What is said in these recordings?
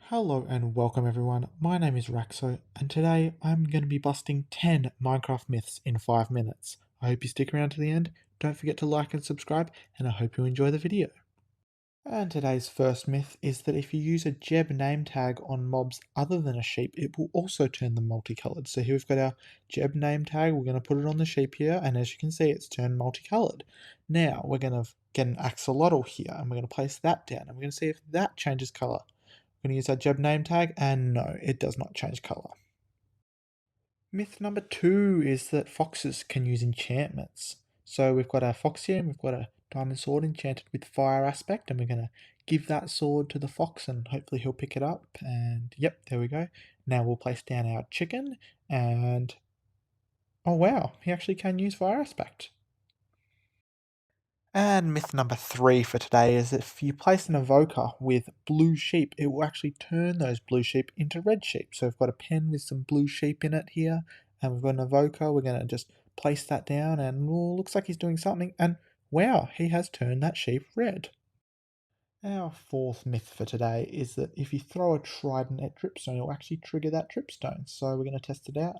Hello and welcome everyone, my name is Racso and today I'm going to be busting 10 Minecraft myths in 5 minutes. I hope you stick around to the end, don't forget to like and subscribe, and I hope you enjoy the video. And today's first myth is that if you use a Jeb name tag on mobs other than a sheep, it will also turn them multicolored. So here we've got our Jeb name tag, we're going to put it on the sheep here, and as you can see it's turned multicolored. Now we're going to get an axolotl here and we're going to place that down and we're going to see if that changes colour. We're going to use our Jeb name tag, and no, it does not change colour. Myth number 2 is that foxes can use enchantments. So we've got our fox here, and we've got a diamond sword enchanted with fire aspect, and we're going to give that sword to the fox, and hopefully he'll pick it up, and yep, there we go. Now we'll place down our chicken, and oh wow, he actually can use fire aspect. And myth number 3 for today is that if you place an evoker with blue sheep, it will actually turn those blue sheep into red sheep. So we've got a pen with some blue sheep in it here, and we've got an evoker. We're going to just place that down, and looks like he's doing something, and wow, he has turned that sheep red. Our fourth myth for today is that if you throw a trident at dripstone, it will actually trigger that dripstone. So we're going to test it out.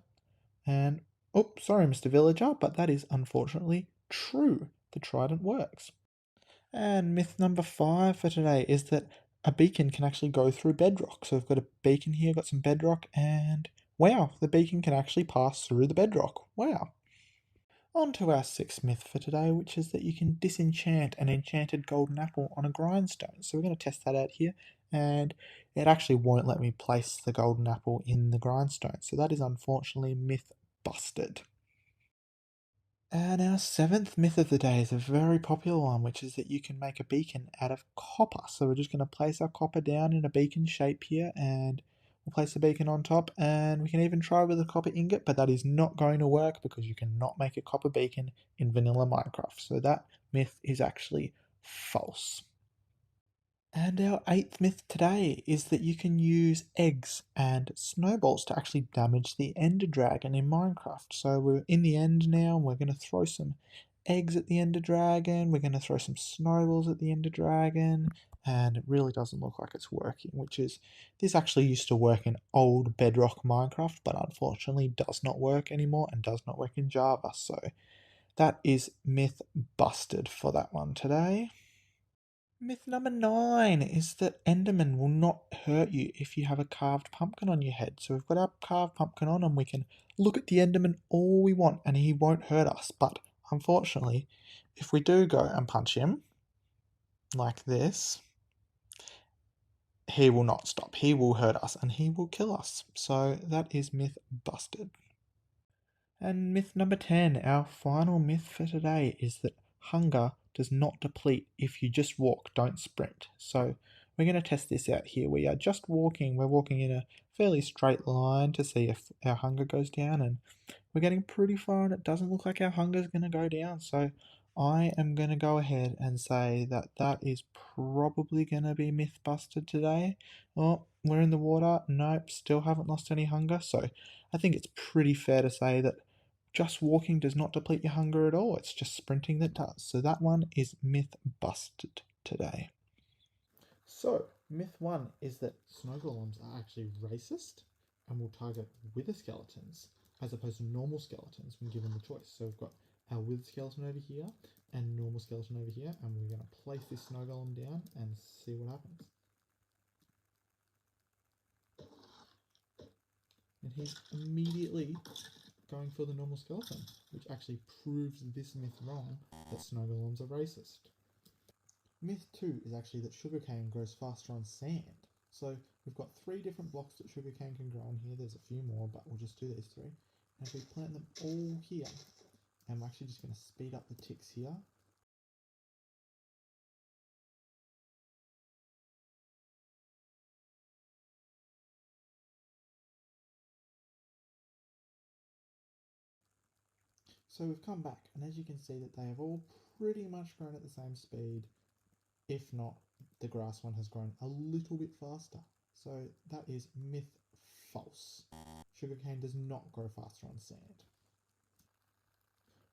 And, oh, sorry, Mr. Villager, but that is unfortunately true. The trident works. And myth number 5 for today is that a beacon can actually go through bedrock. So we've got a beacon here, got some bedrock, and wow, the beacon can actually pass through the bedrock. Wow. On to our 6th myth for today, which is that you can disenchant an enchanted golden apple on a grindstone. So we're going to test that out here, and it actually won't let me place the golden apple in the grindstone. So that is unfortunately myth busted. And our 7th myth of the day is a very popular one, which is that you can make a beacon out of copper. So we're just going to place our copper down in a beacon shape here, and we'll place the beacon on top, and we can even try with a copper ingot, but that is not going to work because you cannot make a copper beacon in vanilla Minecraft. So that myth is actually false. And our 8th myth today is that you can use eggs and snowballs to actually damage the Ender Dragon in Minecraft. So we're in the end now, and we're going to throw some eggs at the Ender Dragon, we're going to throw some snowballs at the Ender Dragon, and it really doesn't look like it's working, this actually used to work in old Bedrock Minecraft, but unfortunately does not work anymore and does not work in Java. So that is myth busted for that one today. Myth number 9 is that Enderman will not hurt you if you have a carved pumpkin on your head. So we've got our carved pumpkin on, and we can look at the Enderman all we want and he won't hurt us. But unfortunately, if we do go and punch him like this, he will not stop. He will hurt us and he will kill us. So that is myth busted. And myth number 10, our final myth for today, is that hunger does not deplete if you just walk, don't sprint. So we're going to test this out here. We are just walking, we're walking in a fairly straight line to see if our hunger goes down, and we're getting pretty far and it doesn't look like our hunger is going to go down. So I am going to go ahead and say that that is probably going to be myth busted today. Oh, we're in the water. Nope, still haven't lost any hunger. So I think it's pretty fair to say that just walking does not deplete your hunger at all. It's just sprinting that does. So that one is myth busted today. So, myth 1 is that snow golems are actually racist and will target wither skeletons as opposed to normal skeletons when given the choice. So we've got our wither skeleton over here and normal skeleton over here, and we're going to place this snow golem down and see what happens. And he's immediately going for the normal skeleton, which actually proves this myth wrong, that snow golems are racist. Myth 2 is actually that sugarcane grows faster on sand. So we've got 3 different blocks that sugarcane can grow on here. There's a few more, but we'll just do these 3. And if we plant them all here, and we're actually just going to speed up the ticks here. So we've come back, and as you can see that they have all pretty much grown at the same speed. If not, the grass one has grown a little bit faster. So that is myth false. Sugarcane does not grow faster on sand.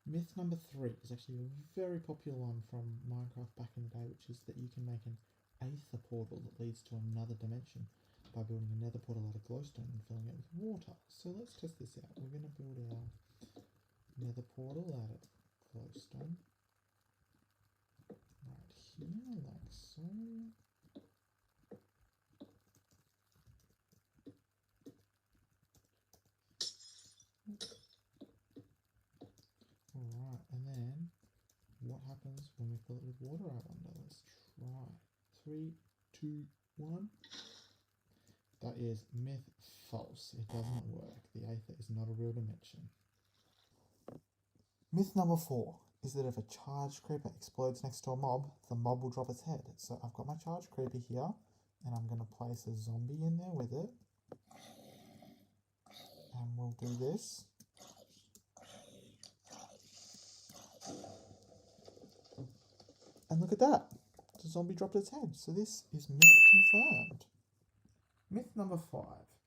Myth number 3 is actually a very popular one from Minecraft back in the day, which is that you can make an Aether portal that leads to another dimension. by building a nether portal out of glowstone and filling it with water. So let's test this out. We're going to build our nether portal out of glowstone right here, like so. Alright, and then what happens when we fill it with water, I wonder? Let's try. 3, 2, 1. That is myth false. It doesn't work. The Aether is not a real dimension. Myth number 4 is that if a charged creeper explodes next to a mob, the mob will drop its head. So I've got my charged creeper here, and I'm going to place a zombie in there with it. And we'll do this. And look at that. The zombie dropped its head. So this is myth confirmed. Myth number 5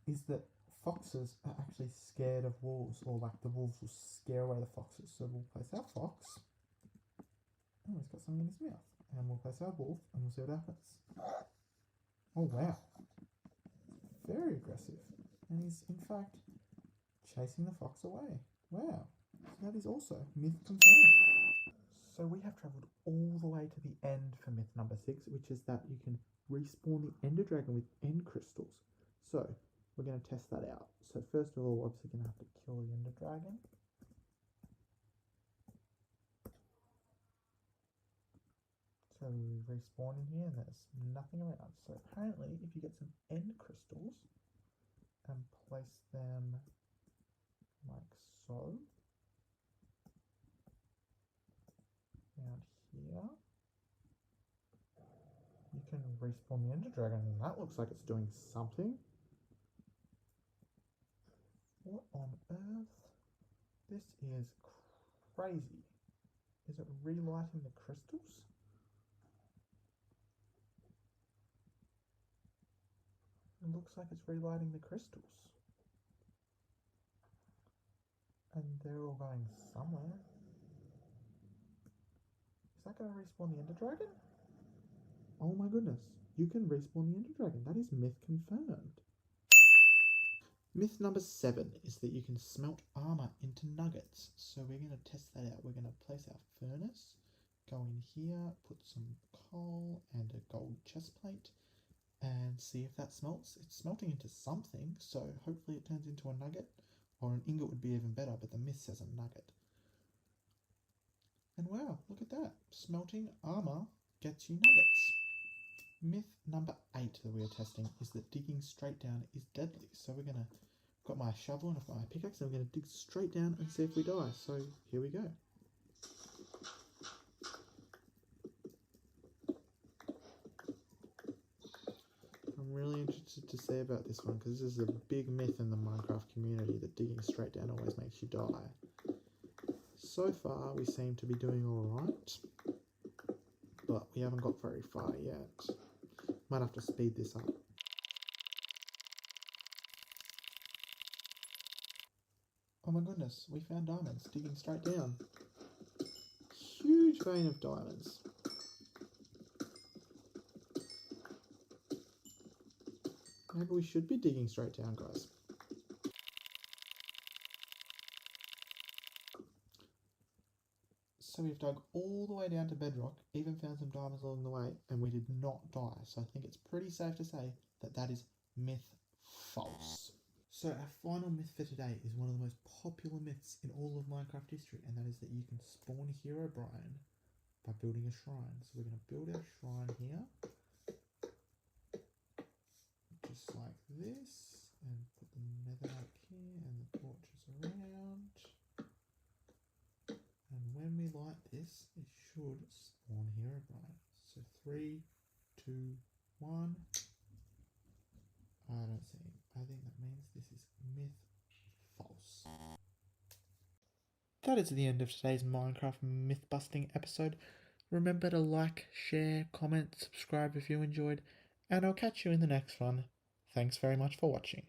is that foxes are actually scared of wolves, or like the wolves will scare away the foxes. So we'll place our fox. Oh, he's got something in his mouth. And we'll place our wolf and we'll see what happens. Oh wow. Very aggressive. And he's in fact chasing the fox away. Wow. So that is also myth confirmed. So we have travelled all the way to the end for myth number 6, which is that you can respawn the ender dragon with end crystals. So we're going to test that out. So first of all, we're obviously going to have to kill the ender dragon. So we respawn in here and there's nothing around. So apparently if you get some end crystals and place them like so around here, you can respawn the ender dragon, and that looks like it's doing something. What on earth? This is crazy. Is it relighting the crystals? It looks like it's relighting the crystals. And they're all going somewhere. Is that going to respawn the ender dragon? Oh my goodness. You can respawn the ender dragon. That is myth confirmed. Myth number 7 is that you can smelt armor into nuggets. So we're going to test that out. We're going to place our furnace, go in here, put some coal and a gold chest plate, and see if that smelts. It's smelting into something, so hopefully it turns into a nugget, or an ingot would be even better, but the myth says a nugget. And wow, look at that. Smelting armor gets you nuggets. Myth number 8 that we are testing is that digging straight down is deadly. So we're going to, got my shovel and I've got my pickaxe, and we're going to dig straight down and see if we die. So here we go. I'm really interested to see about this one, because this is a big myth in the Minecraft community that digging straight down always makes you die. So far we seem to be doing alright, but we haven't got very far yet. Might have to speed this up. Oh my goodness, we found diamonds digging straight down. Huge vein of diamonds. Maybe we should be digging straight down, guys. So we've dug all the way down to bedrock, even found some diamonds along the way, and we did not die. So I think it's pretty safe to say that that is myth false. So our final myth for today is one of the most popular myths in all of Minecraft history, and that is that you can spawn Herobrine by building a shrine. So we're going to build our shrine here, just like this, and put the netherite here and the torches around. And when we light this, it should spawn Herobrine. So 3, 2, 1. I don't see him. I think that means this is myth false. That is the end of today's Minecraft myth busting episode. Remember to like, share, comment, subscribe if you enjoyed, and I'll catch you in the next one. Thanks very much for watching.